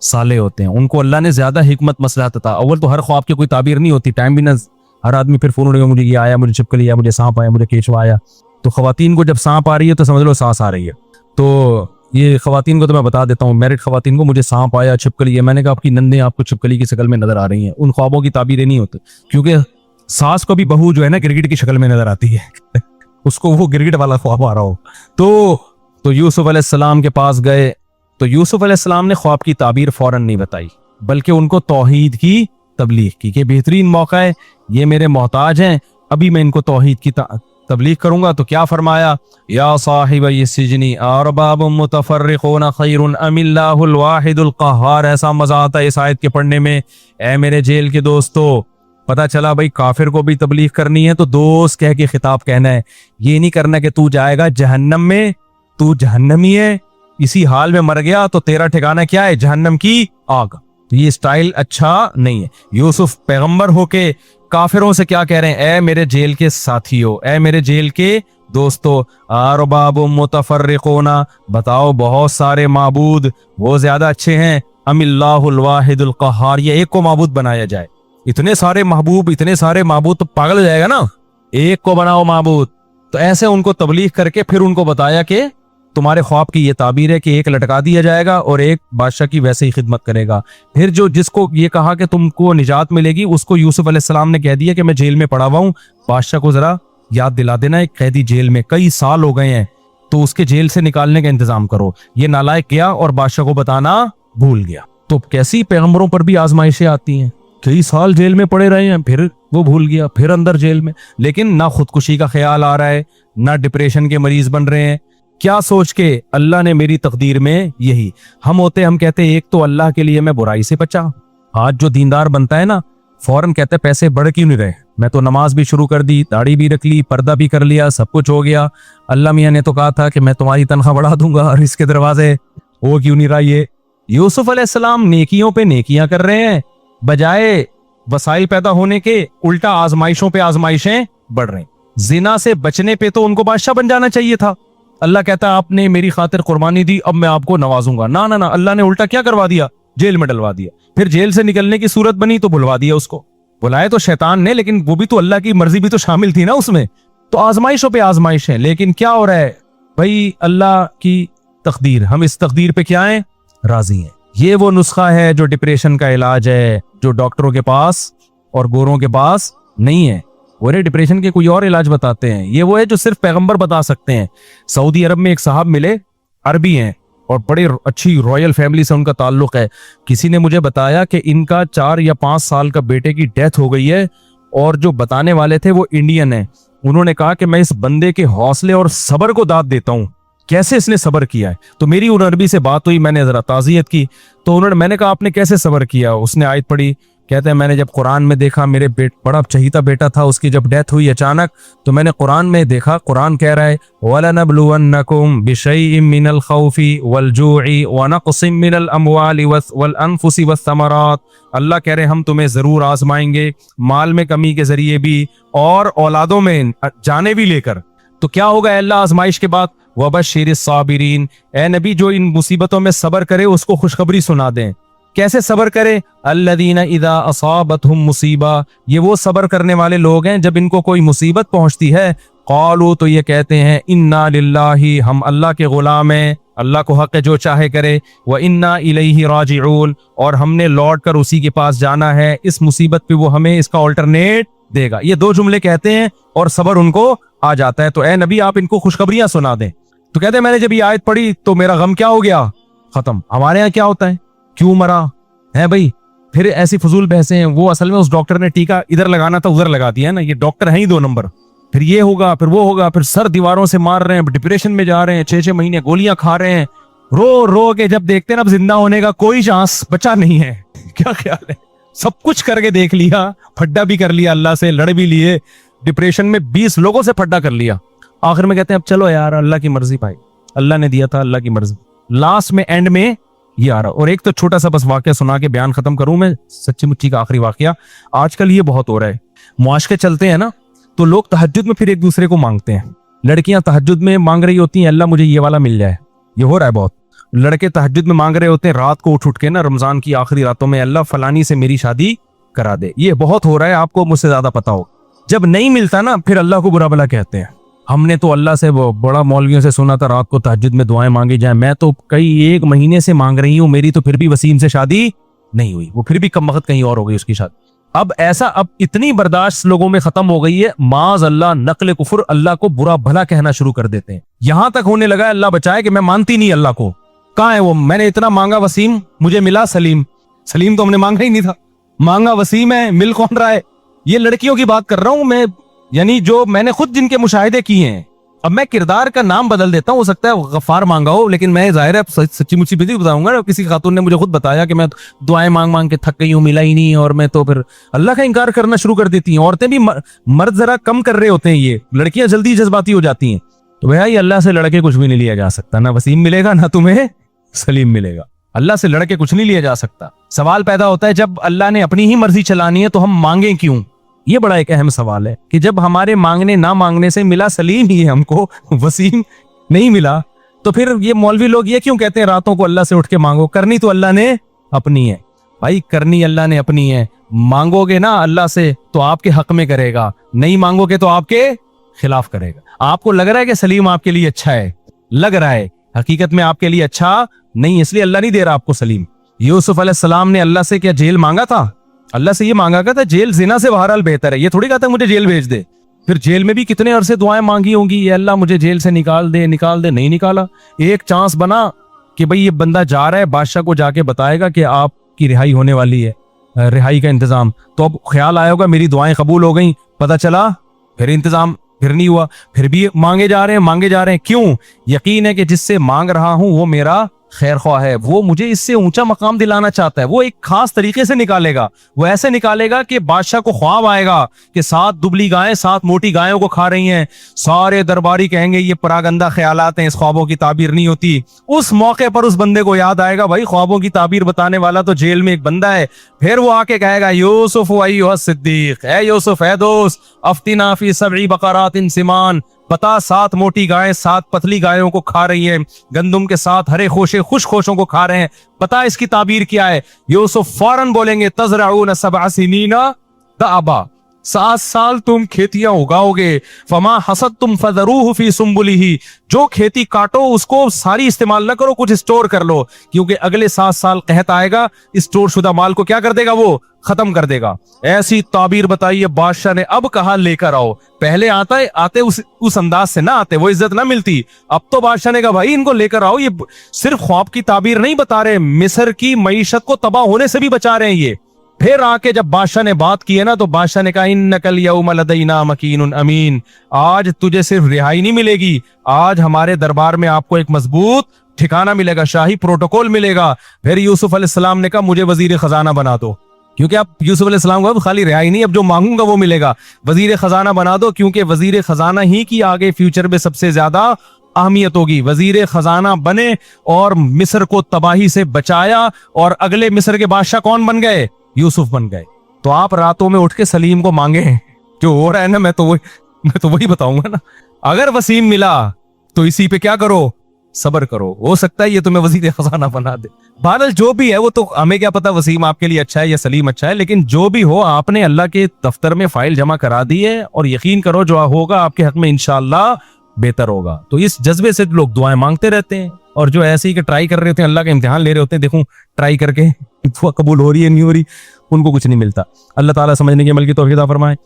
صالح ہوتے ہیں. ان کو اللہ نے زیادہ حکمت مصلحت عطا. اول تو ہر خواب کی کوئی تعبیر نہیں ہوتی، ٹائم بھی نہ، ہر آدمی پھر فون اٹھے گا مجھے یہ آیا، مجھے چھپکلی آیا، مجھے سانپ آیا، مجھے کیچوا آیا. تو خواتین کو جب سانپ آ رہی ہے تو سمجھ لو سانس آ رہی ہے. تو یہ خواتین کو تو میں بتا دیتا ہوں، میرڈ خواتین کو، مجھے سانپ آیا، چھپکلی ہے. میں نے کہا آپ کی نندیں آپ کو چھپکلی کی شکل میں نظر آ رہی ہیں. ان خوابوں کی تعبیریں نہیں ہوتی، کیونکہ ساس کو بھی بہو جو ہے نا گرگٹ کی شکل میں نظر آتی ہے اس کو وہ گرگٹ والا خواب آ رہا ہو. تو یوسف علیہ السلام کے پاس گئے تو یوسف علیہ السلام نے خواب کی تعبیر فوراً نہیں بتائی، بلکہ ان کو توحید کی تبلیغ کی کہ بہترین موقع ہے، یہ میرے محتاج ہیں، ابھی میں ان کو توحید کی تبلیغ کروں گا. تو کیا فرمایا؟ یا صاحب السجن ارباب متفرقون خیر ام اللہ الواحد القہار. ایسا مزہ آتا ہے اس آیت کے پڑھنے میں. اے میرے جیل کے دوستو، پتہ چلا بھائی کافر کو بھی تبلیغ کرنی ہے تو دوست کہہ کے خطاب کہنا ہے. یہ نہیں کرنا کہ تو جائے گا جہنم میں، تو جہنمی ہے، اسی حال میں مر گیا تو تیرا ٹھکانہ کیا ہے؟ جہنم کی آگ. تو یہ سٹائل اچھا نہیں ہے. یوسف پیغمبر ہو کے کافروں سے کیا کہہ رہے ہیں؟ اے میرے جیل کے ساتھیو، اے میرے جیل کے دوستو، ارباب متفرقون، بتاؤ بہت سارے معبود وہ زیادہ اچھے ہیں، ام اللہ الواحد القہار، یہ ایک کو معبود بنایا جائے. اتنے سارے محبوب، اتنے سارے معبود تو پاگل ہو جائے گا نا، ایک کو بناؤ معبود. تو ایسے ان کو تبلیغ کر کے پھر ان کو بتایا کہ تمہارے خواب کی یہ تعبیر ہے کہ ایک لٹکا دیا جائے گا اور ایک بادشاہ کی ویسے ہی خدمت کرے گا. پھر جس کو یہ کہا کہ تم کو نجات ملے گی، اس کو یوسف علیہ السلام نے کہہ دیا کہ میں جیل میں پڑا ہوا ہوں، بادشاہ کو ذرا یاد دلا دینا، ایک قیدی جیل میں کئی سال ہو گئے ہیں تو اس کے جیل سے نکالنے کا انتظام کرو. یہ نالائق گیا اور بادشاہ کو بتانا بھول گیا. تو کیسی پیغمبروں پر بھی آزمائشیں آتی ہیں، کئی سال جیل میں پڑے رہے ہیں، پھر وہ بھول گیا، پھر اندر جیل میں. لیکن نہ خودکشی کا خیال آ رہا ہے، نہ ڈپریشن کے مریض بن رہے ہیں. کیا سوچ کے؟ اللہ نے میری تقدیر میں یہی. ہم کہتے ہیں ایک تو اللہ کے لیے میں برائی سے بچا. آج جو دیندار بنتا ہے نا فوراً کہتا ہے پیسے بڑھ کیوں نہیں رہے، میں تو نماز بھی شروع کر دی، داڑھی بھی رکھ لی، پردہ بھی کر لیا، سب کچھ ہو گیا، اللہ میاں نے تو کہا تھا کہ میں تمہاری تنخواہ بڑھا دوں گا اور اس کے دروازے وہ کیوں نہیں رہا. یہ یوسف علیہ السلام نیکیوں پہ نیکیاں کر رہے ہیں، بجائے وسائل پیدا ہونے کے الٹا آزمائشوں پہ آزمائشیں بڑھ رہے ہیں. زنا سے بچنے پہ تو ان کو بادشاہ بن جانا چاہیے تھا. اللہ کہتا ہے آپ نے میری خاطر قربانی دی، اب میں آپ کو نوازوں گا. نہ اللہ نے الٹا کیا کروا دیا؟ جیل میں ڈلوا دیا. پھر جیل سے نکلنے کی صورت بنی تو بلوا دیا اس کو. بلائے تو شیطان نے، لیکن وہ بھی تو اللہ کی مرضی بھی تو شامل تھی نا اس میں. تو آزمائشوں پہ آزمائش ہے. لیکن کیا ہو رہا ہے بھائی؟ اللہ کی تقدیر، ہم اس تقدیر پہ کیا ہیں؟ راضی ہیں. یہ وہ نسخہ ہے جو ڈپریشن کا علاج ہے، جو ڈاکٹروں کے پاس اور گوروں کے پاس نہیں ہے. وہ ڈپریشن کے کوئی اور علاج بتاتے ہیں، یہ وہ ہے جو صرف پیغمبر بتا سکتے ہیں. سعودی عرب میں ایک صاحب ملے، عربی ہیں اور بڑے اچھی رائل فیملی سے ان کا تعلق ہے. کسی نے مجھے بتایا کہ ان کا 4 یا 5 سال کا بیٹے کی ڈیتھ ہو گئی ہے، اور جو بتانے والے تھے وہ انڈین ہیں. انہوں نے کہا کہ میں اس بندے کے حوصلے اور صبر کو داد دیتا ہوں، کیسے اس نے صبر کیا ہے. تو میری ان عربی سے بات ہوئی، میں نے ذرا تعزیت کی. تو میں نے کہا آپ نے کیسے صبر کیا؟ اس نے آیت پڑھی. کہتے ہیں میں نے جب قرآن میں دیکھا، میرے بڑا چہیتا بیٹا تھا، اس کی جب ڈیتھ ہوئی اچانک، تو میں نے قرآن میں دیکھا، قرآن کہہ رہا ہے وَلَنَبْلُوَنَّكُمْ بِشَيْءٍ مِّنَ الْخَوْفِ وَالْجُوعِ وَنَقْصٍ مِّنَ الْأَمْوَالِ وَالْأَنفُسِ وَالثَّمَرَاتِ. اللہ کہہ رہے ہم تمہیں ضرور آزمائیں گے، مال میں کمی کے ذریعے بھی اور اولادوں میں جانیں بھی لے کر. تو کیا ہوگا اللہ آزمائش کے بعد؟ وَبَشِّرِ الصَّابِرِينَ. اے نبی جو ان مصیبتوں میں صبر کرے اس کو خوشخبری سنا دیں. کیسے صبر کرے؟ الذین اذا اصابتہم مصیبہ، یہ وہ صبر کرنے والے لوگ ہیں جب ان کو کوئی مصیبت پہنچتی ہے، قالوا تو یہ کہتے ہیں انا للہ، ہم اللہ کے غلام ہیں، اللہ کو حق ہے جو چاہے کرے، وَإِنَّا إِلَيْهِ رَاجِعُونَ، اور ہم نے لوٹ کر اسی کے پاس جانا ہے، اس مصیبت پہ وہ ہمیں اس کا آلٹرنیٹ دے گا۔ یہ دو جملے کہتے ہیں اور صبر ان کو آ جاتا ہے۔ تو اے نبی آپ ان کو خوشخبریاں سنا دیں۔ تو کہتے ہیں میں نے جب یہ آیت پڑھی تو میرا غم کیا ہو گیا؟ ختم۔ ہمارے ہاں کیا ہوتا ہے؟ کیوں مرا ہے بھائی؟ پھر ایسی فضول بحثیں ہیں۔ وہ اصل میں اس ڈاکٹر نے ٹیکا ادھر لگانا تھا ادھر لگا دیا ہے نا، یہ ڈاکٹر ہیں ہی 2 نمبر۔ پھر یہ ہوگا، پھر وہ ہوگا، پھر سر دیواروں سے مار رہے ہیں، ڈپریشن میں جا رہے ہیں، 6 مہینے گولیاں کھا رہے ہیں، رو رو کے جب دیکھتے ہیں نا اب زندہ ہونے کا کوئی چانس بچا نہیں ہے۔ کیا خیال ہے؟ سب کچھ کر کے دیکھ لیا، پھڈا بھی کر لیا، اللہ سے لڑ بھی لیے، ڈپریشن میں 20 لوگوں سے پھڈا کر لیا، آخر میں کہتے ہیں اب چلو یار اللہ کی مرضی بھائی، اللہ نے دیا تھا، اللہ کی مرضی۔ لاسٹ میں اینڈ میں یہ آ رہا۔ اور ایک تو چھوٹا سا بس واقعہ سنا کے بیان ختم کروں میں، سچی مچی کا آخری واقعہ۔ آج کل یہ بہت ہو رہا ہے، معاشقے چلتے ہیں نا تو لوگ تہجد میں پھر ایک دوسرے کو مانگتے ہیں۔ لڑکیاں تہجد میں مانگ رہی ہوتی ہیں اللہ مجھے یہ والا مل جائے، یہ ہو رہا ہے بہت۔ لڑکے تہجد میں مانگ رہے ہوتے ہیں رات کو اٹھ کے نا، رمضان کی آخری راتوں میں، اللہ فلانی سے میری شادی کرا دے۔ یہ بہت ہو رہا ہے، آپ کو مجھ سے زیادہ پتا ہو۔ جب نہیں ملتا نا پھر اللہ کو برا بھلا کہتے ہیں۔ ہم نے تو اللہ سے وہ بڑا مولویوں سے سنا تھا رات کو تہجد میں دعائیں مانگی جائیں، میں تو کئی 1 مہینے سے مانگ رہی ہوں، میری تو پھر بھی وسیم سے شادی نہیں ہوئی، وہ پھر بھی کم وقت کہیں اور ہو گئی اس کی شادی۔ اب ایسا اب اتنی برداشت لوگوں میں ختم ہو گئی ہے، معاذ اللہ نقل کفر، اللہ کو برا بھلا کہنا شروع کر دیتے ہیں۔ یہاں تک ہونے لگا ہے اللہ بچائے کہ میں مانتی نہیں اللہ کو۔ کہاں ہے وہ؟ میں نے اتنا مانگا وسیم، مجھے ملا سلیم۔ سلیم تو ہم نے مانگا ہی نہیں تھا، مانگا وسیم ہے، مل کون رہا ہے؟ یہ لڑکیوں کی بات کر رہا ہوں میں، یعنی جو میں نے خود جن کے مشاہدے کیے ہیں۔ اب میں کردار کا نام بدل دیتا ہوں، ہو سکتا ہے غفار مانگا ہو، لیکن میں ظاہر ہے سچی مچی بھی بتاؤں گا۔ کسی خاتون نے مجھے خود بتایا کہ میں دعائیں مانگ مانگ کے تھک گئی ہوں، ملا ہی نہیں، اور میں تو پھر اللہ کا انکار کرنا شروع کر دیتی ہیں۔ عورتیں بھی، مرد ذرا کم کر رہے ہوتے ہیں، یہ لڑکیاں جلدی جذباتی ہو جاتی ہیں۔ تو بھائی اللہ سے لڑ کے کچھ بھی نہیں لیا جا سکتا، نہ وسیم ملے گا نہ تمہیں سلیم ملے گا۔ اللہ سے لڑ کے کچھ نہیں لیا جا سکتا۔ سوال پیدا ہوتا ہے جب اللہ نے اپنی ہی مرضی چلانی ہے تو ہم مانگیں کیوں؟ یہ بڑا ایک اہم سوال ہے کہ جب ہمارے مانگنے نہ مانگنے سے ملا سلیم ہی ہے ہم کو، وسیم نہیں ملا، تو پھر یہ مولوی لوگ یہ کیوں کہتے ہیں راتوں کو اللہ سے اٹھ کے مانگو؟ کرنی تو اللہ نے اپنی ہے بھائی، کرنی اللہ نے اپنی ہے۔ مانگو گے نا اللہ سے تو آپ کے حق میں کرے گا، نہیں مانگو گے تو آپ کے خلاف کرے گا۔ آپ کو لگ رہا ہے کہ سلیم آپ کے لیے اچھا ہے، لگ رہا ہے، حقیقت میں آپ کے لیے اچھا نہیں، اس لیے اللہ نہیں دے رہا آپ کو سلیم۔ یوسف علیہ السلام نے اللہ سے کیا جیل مانگا تھا؟ اللہ سے یہ مانگا تھا جیل زنا سے بہرحال بہتر ہے، یہ تھوڑی کہتا مجھے جیل بھیج دے۔ پھر جیل میں بھی کتنے عرصے دعائیں مانگی ہوں گی، یہ اللہ مجھے جیل سے نکال دے نکال دے، نہیں نکالا۔ ایک چانس بنا کہ بھئی یہ بندہ جا رہا ہے، بادشاہ کو جا کے بتائے گا کہ آپ کی رہائی ہونے والی ہے، رہائی کا انتظام، تو اب خیال آیا ہوگا میری دعائیں قبول ہو گئیں، پتہ چلا پھر انتظام پھر نہیں ہوا، پھر بھی مانگے جا رہے ہیں۔ کیوں؟ یقین ہے کہ جس سے مانگ رہا ہوں وہ میرا خیر خواہ ہے، وہ مجھے اس سے اونچا مقام دلانا چاہتا ہے، وہ ایک خاص طریقے سے نکالے گا، وہ ایسے نکالے گا کہ بادشاہ کو خواب آئے گا کہ 7 دبلی گائیں 7 موٹی گایوں کو کھا رہی ہیں، سارے درباری کہیں گے یہ پراگندہ خیالات ہیں، اس خوابوں کی تعبیر نہیں ہوتی۔ اس موقع پر اس بندے کو یاد آئے گا بھائی خوابوں کی تعبیر بتانے والا تو جیل میں ایک بندہ ہے، پھر وہ آ کے کہے گا یوسف ایھا الصدیق، اے یوسف اے دوست، افتنا فی 7 بقرات سمان، بتا 7 موٹی گائیں 7 پتلی گایوں کو کھا رہی ہیں، گندم کے ساتھ ہرے خوشے خوش خوشوں کو کھا رہے ہیں، بتا اس کی تعبیر کیا ہے؟ یوسف فوراً بولیں گے تزرعون 7 سنین دأبا، 7 سال تم کھیتیاں اگاؤ گے، فما حصدتم فذروہ فی سنبلہ، جو کھیتی کاٹو اس کو ساری استعمال نہ کرو، کچھ اسٹور کر لو، کیونکہ اگلے 7 سال قحط آئے گا، اسٹور شدہ مال کو کیا کر دے گا؟ وہ ختم کر دے گا۔ ایسی تعبیر بتائیے بادشاہ نے، اب کہا لے کر آؤ، پہلے آتے اس انداز سے نہ آتے، وہ عزت نہ ملتی، اب تو بادشاہ نے کہا بھائی ان کو لے کر آؤ، یہ صرف خواب کی تعبیر نہیں بتا رہے، مصر کی معیشت کو تباہ ہونے سے بھی بچا رہے ہیں یہ۔ پھر آ کے جب بادشاہ نے بات کی ہے نا تو بادشاہ نے کہا انک الیوم لدینا مکین امین، آج تجھے صرف رہائی نہیں ملے گی، آج ہمارے دربار میں آپ کو ایک مضبوط ٹھکانہ ملے گا، شاہی پروٹوکول ملے گا۔ پھر یوسف علیہ السلام نے کہا مجھے وزیر خزانہ بنا دو، کیونکہ اب یوسف علیہ السلام کو اب خالی رہائی نہیں، اب جو مانگوں گا وہ ملے گا، وزیر خزانہ بنا دو، کیونکہ وزیر خزانہ ہی کی آگے فیوچر میں سب سے زیادہ اہمیت ہوگی۔ وزیر خزانہ بنے اور مصر کو تباہی سے بچایا، اور اگلے مصر کے بادشاہ کون بن گئے؟ یوسف بن گئے۔ تو آپ راتوں میں اٹھ کے سلیم کو مانگے ہیں، جو ہو رہا ہے نا میں تو وہی بتاؤں گا نا۔ اگر وسیم ملا تو اسی پہ کیا کرو؟ صبر کرو، ہو سکتا ہے یہ تمہیں وزیر خزانہ بنا دے۔ بہرحال جو بھی ہے وہ تو ہمیں کیا پتا وسیم آپ کے لیے اچھا ہے یا سلیم اچھا ہے، لیکن جو بھی ہو آپ نے اللہ کے دفتر میں فائل جمع کرا دی ہے، اور یقین کرو جو ہوگا آپ کے حق میں انشاءاللہ بہتر ہوگا۔ تو اس جذبے سے لوگ دعائیں مانگتے رہتے ہیں، اور جو ایسے ہی کہ ٹرائی کر رہے ہوتے ہیں، اللہ کا امتحان لے رہے ہوتے ہیں، دیکھوں ٹرائی کر کے قبول ہو رہی ہے نہیں ہو رہی، ان کو کچھ نہیں ملتا۔ اللہ تعالیٰ سمجھنے کے عمل کی توفیق عطا فرمائے۔